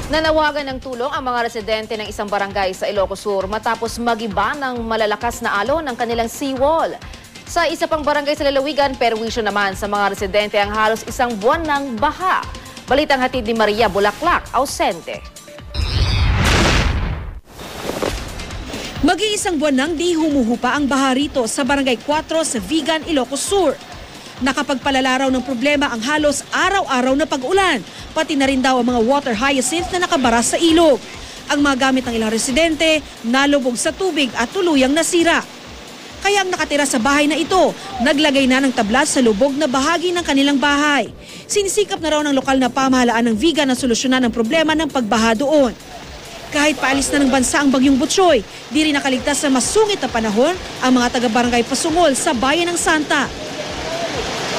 Nanawagan ng tulong ang mga residente ng isang barangay sa Ilocos Sur matapos magiba ng malalakas na alon ng kanilang seawall. Sa isa pang barangay sa lalawigan, perwisyo naman sa mga residente ang halos isang buwan ng baha. Balitang hatid ni Maria Bulaklak, ausente. Mag-iisang buwan nang di humuhupa ang baha rito sa Barangay 4 sa Vigan, Ilocos Sur. Nakapagpalala raw ng problema ang halos araw-araw na pag-ulan, pati na rin daw ang mga water hyacinth na nakabara sa ilog. Ang mga gamit ng ilang residente nalubog sa tubig at tuluyang nasira. Kaya ang nakatira sa bahay na ito, naglagay na ng tablas sa lubog na bahagi ng kanilang bahay. Sinisikap na raw ng lokal na pamahalaan ng Vigan na solusyonan ang problema ng pagbaha doon. Kahit paalis na ng bansa ang bagyong Butchoy, di rin nakaligtas sa masungit na panahon ang mga taga-barangay Pasungol sa bayan ng Santa.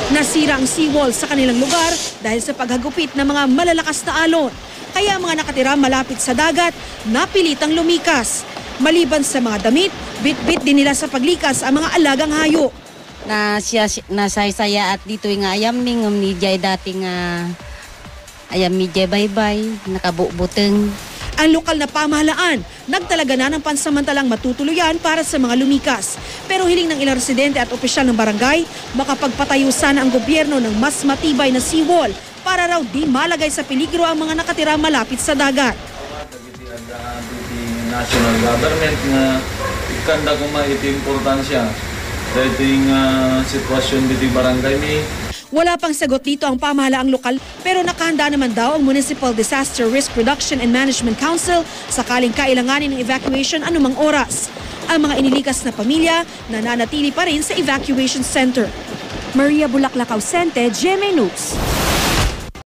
Nasira ang seawall sa kanilang lugar dahil sa paghagupit ng mga malalakas na alon. Kaya ang mga nakatira malapit sa dagat, napilitang lumikas. Maliban sa mga damit, bit-bit din nila sa paglikas ang mga alagang hayop. Nasaysaya at dito nga ayam ning midjay dating ayam midjay baybay nakabubuteng. Ang lokal na pamahalaan, nagtalaga na ng pansamantalang matutuluyan para sa mga lumikas. Pero hiling ng ilang residente at opisyal ng barangay, makapagpatayo sana ang gobyerno ng mas matibay na seawall para raw di malagay sa peligro ang mga nakatira malapit sa dagat. National government nga ikanda ko iti importansya sa iting sitwasyon dito barangay ni. Wala pang sagot dito ang pamahalaang lokal pero nakahanda naman daw ang Municipal Disaster Risk Reduction and Management Council sakaling kailanganin ng evacuation anumang oras. Ang mga inilikas na pamilya nananatili pa rin sa evacuation center. Maria Bulaklak, ausente, GMA News.